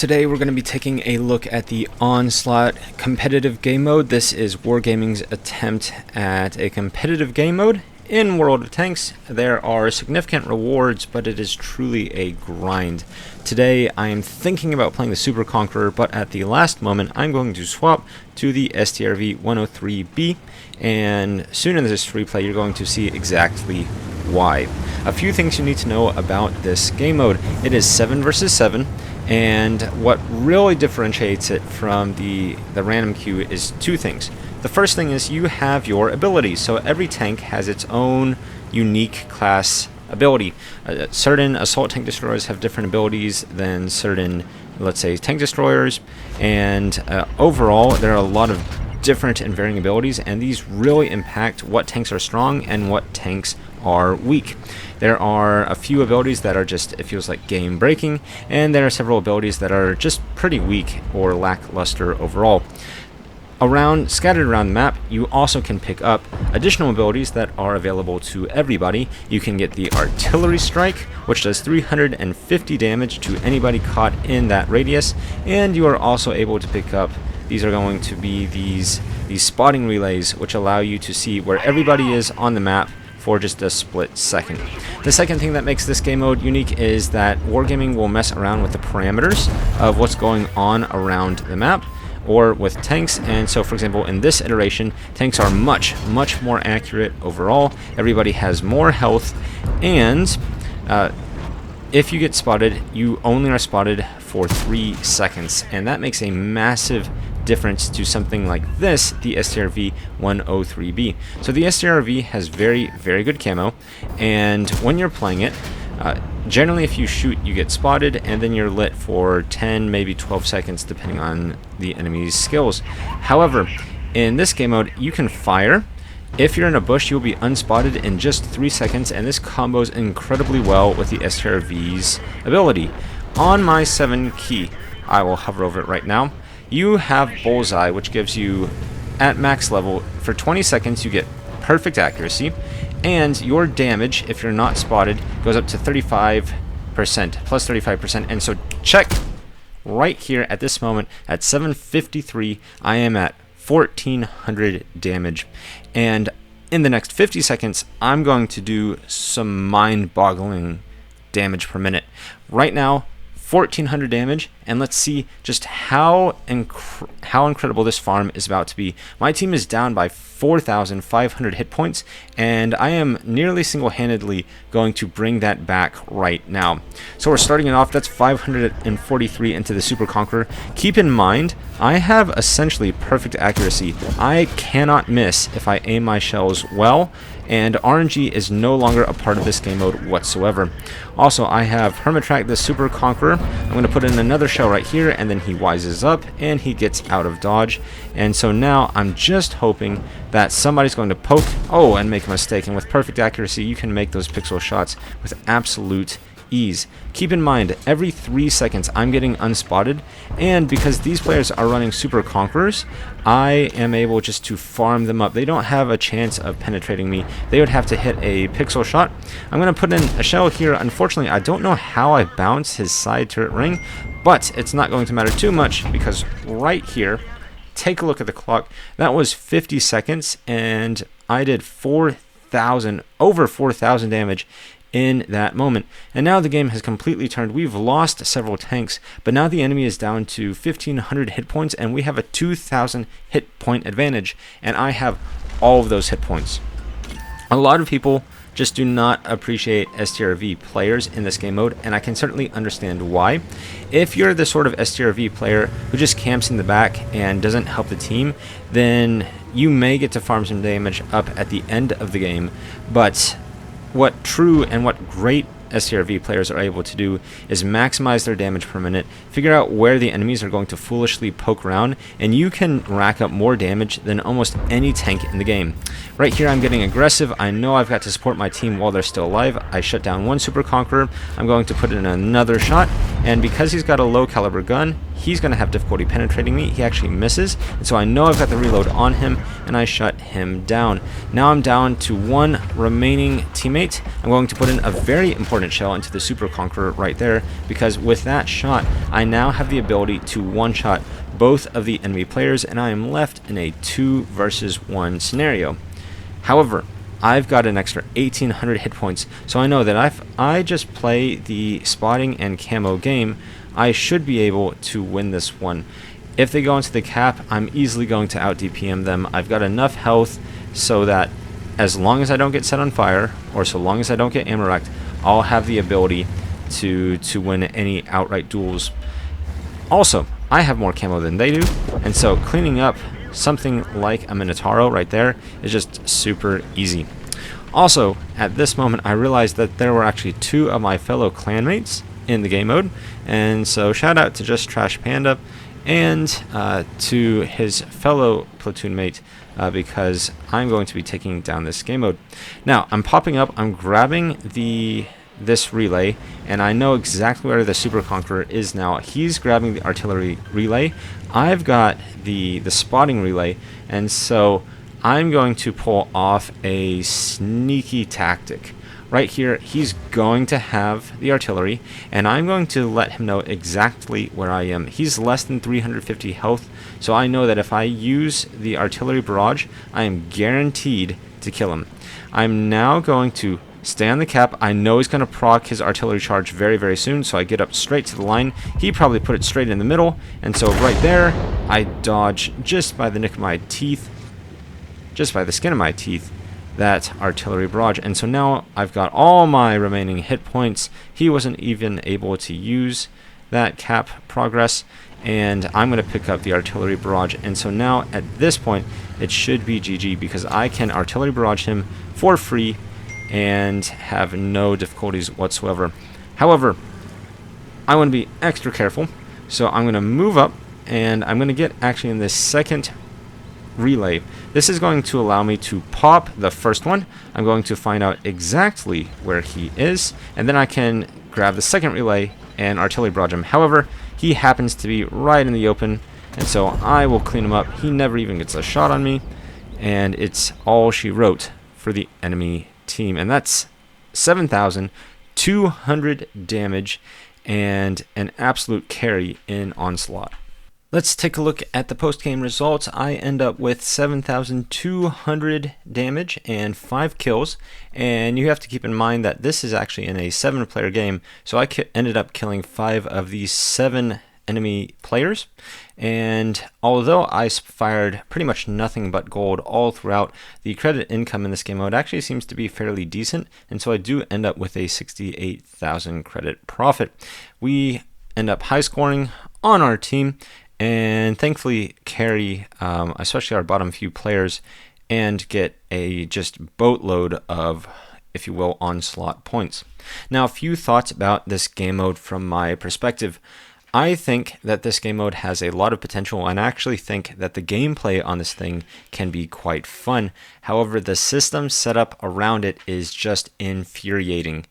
Today we're going to be taking a look at the Onslaught competitive game mode. This is Wargaming's attempt at a competitive game mode in World of Tanks. There are significant rewards, but it is truly a grind. Today I am thinking about playing the Super Conqueror, but at the last moment I'm going to swap to the Strv 103B, and soon in this replay you're going to see exactly why. A few things you need to know about this game mode. It is 7 versus 7. And what really differentiates it from the random queue is two things. The first thing is you have your abilities. So every tank has its own unique class ability. Certain assault tank destroyers have different abilities than certain, let's say, tank destroyers. And overall, there are a lot of different and varying abilities, and these really impact what tanks are strong and what tanks are weak. There are a few abilities that are just, it feels like, game breaking, and there are several abilities that are just pretty weak or lackluster overall. Scattered around the map, you also can pick up additional abilities that are available to everybody. You can get the Artillery Strike, which does 350 damage to anybody caught in that radius, and you are also able to pick up, these are going to be these spotting relays, which allow you to see where everybody is on the map for just a split second. The second thing that makes this game mode unique is that Wargaming will mess around with the parameters of what's going on around the map or with tanks. And so, for example, in this iteration, tanks are much more accurate overall. Everybody has more health, and if you get spotted, you only are spotted for 3 seconds, and that makes a massive difference to something like this, the Strv 103B. So the Strv has very good camo, and when you're playing it, generally if you shoot you get spotted, and then you're lit for 10 maybe 12 seconds depending on the enemy's skills. However, in this game mode you can fire. If you're in a bush, you'll be unspotted in just 3 seconds, and this combos incredibly well with the Strv's ability. On my 7 key, I will hover over it right now, you have Bullseye, which gives you, at max level, for 20 seconds you get perfect accuracy, and your damage, if you're not spotted, goes up to 35%, plus 35%, and so check right here at this moment, at 7:53, I am at 1400 damage, and in the next 50 seconds I'm going to do some mind-boggling damage per minute. Right now, 1400 damage, and let's see just how incredible this farm is about to be. My team is down by 4,500 hit points, and I am nearly single-handedly going to bring that back right now. So we're starting it off, that's 543 into the Super Conqueror. Keep in mind, I have essentially perfect accuracy. I cannot miss if I aim my shells well, and RNG is no longer a part of this game mode whatsoever. Also, I have Hermitrak, the Super Conqueror. I'm going to put in another shell right here, and then he wises up and he gets out of dodge. And so now I'm just hoping that somebody's going to poke, and make a mistake. And with perfect accuracy, you can make those pixel shots with absolute ease. Keep in mind, every 3 seconds I'm getting unspotted, and because these players are running Super Conquerors, I am able just to farm them up. They don't have a chance of penetrating me. They would have to hit a pixel shot. I'm going to put in a shell here. Unfortunately, I don't know how I bounce his side turret ring, but it's not going to matter too much, because right here, take a look at the clock. That was 50 seconds, and I did over 4,000 damage in that moment. And now the game has completely turned. We've lost several tanks, but now the enemy is down to 1,500 hit points, and we have a 2,000 hit point advantage, and I have all of those hit points. A lot of people just do not appreciate Strv players in this game mode, and I can certainly understand why. If you're the sort of Strv player who just camps in the back and doesn't help the team, then you may get to farm some damage up at the end of the game, but what great Strv players are able to do is maximize their damage per minute, figure out where the enemies are going to foolishly poke around, and you can rack up more damage than almost any tank in the game. Right here I'm getting aggressive. I know I've got to support my team while they're still alive. I shut down one Super Conqueror. I'm going to put in another shot, and because he's got a low caliber gun, he's going to have difficulty penetrating me. He actually misses, and so I know I've got the reload on him, and I shut him down. Now I'm down to one remaining teammate. I'm going to put in a very important shell into the Super Conqueror right there, because with that shot, I now have the ability to one-shot both of the enemy players, and I am left in a 2 versus 1 scenario. However, I've got an extra 1800 hit points, so I know that if I just play the spotting and camo game, I should be able to win this one. If they go into the cap, I'm easily going to out DPM them. I've got enough health so that as long as I don't get set on fire, or so long as I don't get ammo wrecked, I'll have the ability to win any outright duels. Also, I have more camo than they do, and so cleaning up something like a Minotauro right there is just super easy. Also, at this moment, I realized that there were actually 2 of my fellow clanmates in the game mode, and so shout out to Just Trash Panda and to his fellow platoon mate, because I'm going to be taking down this game mode. Now, I'm popping up, I'm grabbing this relay, and I know exactly where the Super Conqueror is now. He's grabbing the artillery relay. I've got the spotting relay, and so I'm going to pull off a sneaky tactic. Right here, he's going to have the artillery, and I'm going to let him know exactly where I am. He's less than 350 health, so I know that if I use the artillery barrage, I am guaranteed to kill him. I'm now going to stay on the cap. I know he's going to proc his artillery charge very, very soon, so I get up straight to the line. He probably put it straight in the middle, and so right there, I dodge just by the nick of my teeth, just by the skin of my teeth, that artillery barrage. And so now I've got all my remaining hit points. He wasn't even able to use that cap progress, and I'm going to pick up the artillery barrage. And so now at this point, it should be GG, because I can artillery barrage him for free and have no difficulties whatsoever. However, I want to be extra careful, so I'm going to move up, and I'm going to get actually in this second relay. This is going to allow me to pop the first one. I'm going to find out exactly where he is, and then I can grab the second relay and artillery barrage him. However, he happens to be right in the open, and so I will clean him up. He never even gets a shot on me, and it's all she wrote for the enemy team. And that's 7,200 damage and an absolute carry in Onslaught. Let's take a look at the post-game results. I end up with 7,200 damage and 5 kills, and you have to keep in mind that this is actually in a 7-player game, so I ended up killing 5 of these 7 enemy players, and although I fired pretty much nothing but gold all throughout, the credit income in this game mode actually seems to be fairly decent, and so I do end up with a 68,000 credit profit. We end up high scoring on our team, and thankfully carry especially our bottom few players and get a just boatload of, if you will, Onslaught points. Now, a few thoughts about this game mode from my perspective. I think that this game mode has a lot of potential, and I actually think that the gameplay on this thing can be quite fun. However, the system setup around it is just infuriating.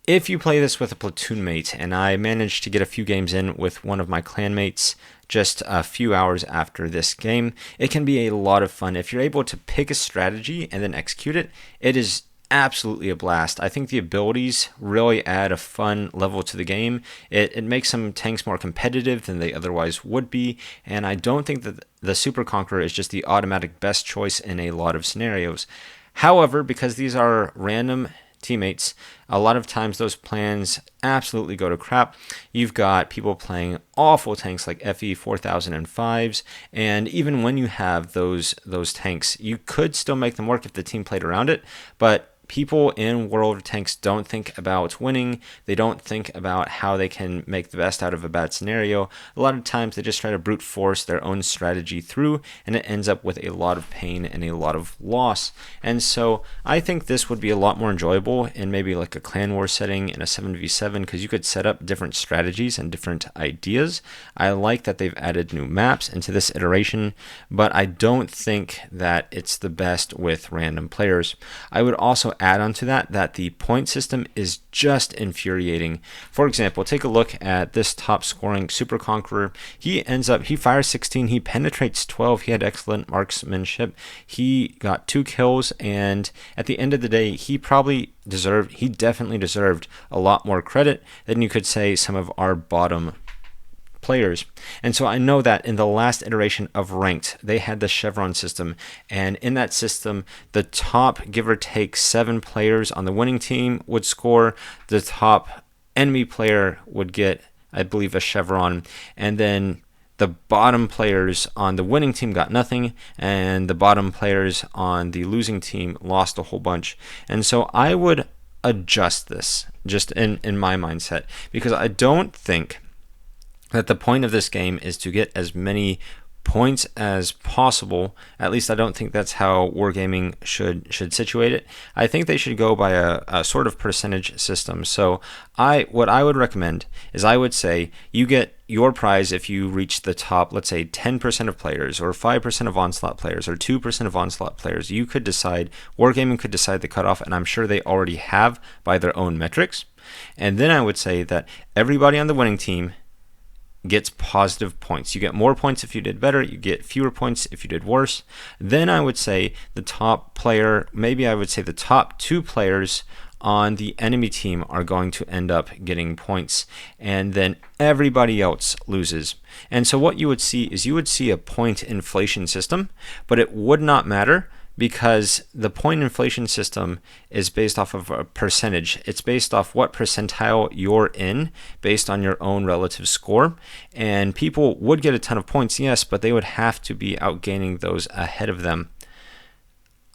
If you play this with a platoon mate, and I managed to get a few games in with one of my clanmates just a few hours after this game, it can be a lot of fun. If you're able to pick a strategy and then execute it, it is absolutely a blast. I think the abilities really add a fun level to the game. It makes some tanks more competitive than they otherwise would be, and I don't think that the Super Conqueror is just the automatic best choice in a lot of scenarios. However, because these are random teammates, a lot of times those plans absolutely go to crap. You've got people playing awful tanks like FE 4005s, and even when you have those tanks, you could still make them work if the team played around it, but people in World of Tanks don't think about winning. They don't think about how they can make the best out of a bad scenario. A lot of times they just try to brute force their own strategy through, and it ends up with a lot of pain and a lot of loss. And so I think this would be a lot more enjoyable in maybe like a clan war setting in a 7v7, because you could set up different strategies and different ideas. I like that they've added new maps into this iteration, but I don't think that it's the best with random players. I would also add on to that the point system is just infuriating. For example, take a look at this top scoring Super Conqueror. He fires 16, he penetrates 12, he had excellent marksmanship, he got 2 kills, and at the end of the day, he definitely deserved a lot more credit than you could say some of our bottom players. And so I know that in the last iteration of ranked, they had the chevron system, and in that system, the top, give or take, 7 players on the winning team would score. The top enemy player would get, I believe, a chevron, and then the bottom players on the winning team got nothing, and the bottom players on the losing team lost a whole bunch. And so I would adjust this just in my mindset, because I don't think that the point of this game is to get as many points as possible. At least I don't think that's how Wargaming should situate it. I think they should go by a sort of percentage system. So what I would recommend is, I would say you get your prize if you reach the top, let's say 10% of players, or 5% of Onslaught players, or 2% of Onslaught players. You could decide, Wargaming could decide the cutoff, and I'm sure they already have by their own metrics. And then I would say that everybody on the winning team gets positive points. You get more points if you did better, you get fewer points if you did worse. Then I would say the top player, maybe I would say the top 2 players on the enemy team are going to end up getting points, and then everybody else loses. And so what you would see is, you would see a point inflation system, but it would not matter, because the point inflation system is based off of a percentage. It's based off what percentile you're in based on your own relative score. And people would get a ton of points, yes, but they would have to be outgaining those ahead of them.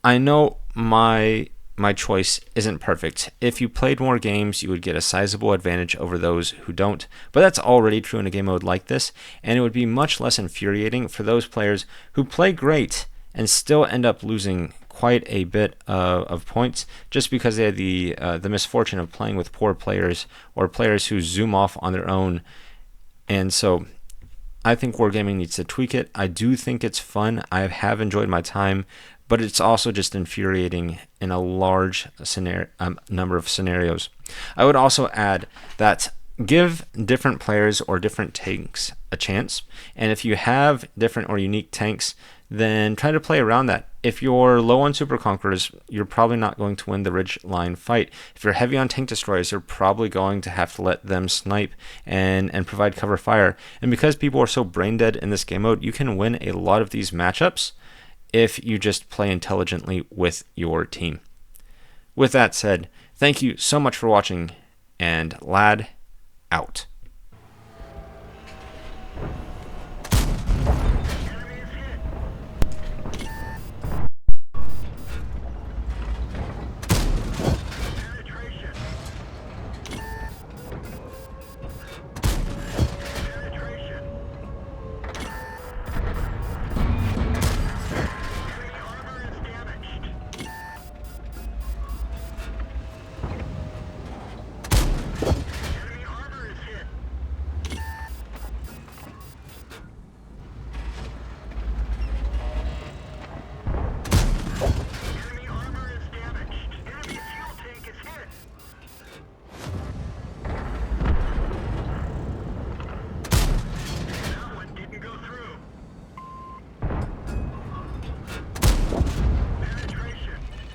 I know my choice isn't perfect. If you played more games, you would get a sizable advantage over those who don't, but that's already true in a game mode like this, and it would be much less infuriating for those players who play great and still end up losing quite a bit of points, just because they had the misfortune of playing with poor players, or players who zoom off on their own. And so I think Wargaming needs to tweak it. I do think it's fun. I have enjoyed my time, but it's also just infuriating in a large number of scenarios. I would also add that give different players or different tanks a chance, and if you have different or unique tanks, then try to play around that. If you're low on Super Conquerors, you're probably not going to win the ridge line fight. If you're heavy on tank destroyers, you're probably going to have to let them snipe and provide cover fire. And because people are so brain dead in this game mode, you can win a lot of these matchups if you just play intelligently with your team. With that said, thank you so much for watching, and Lad out.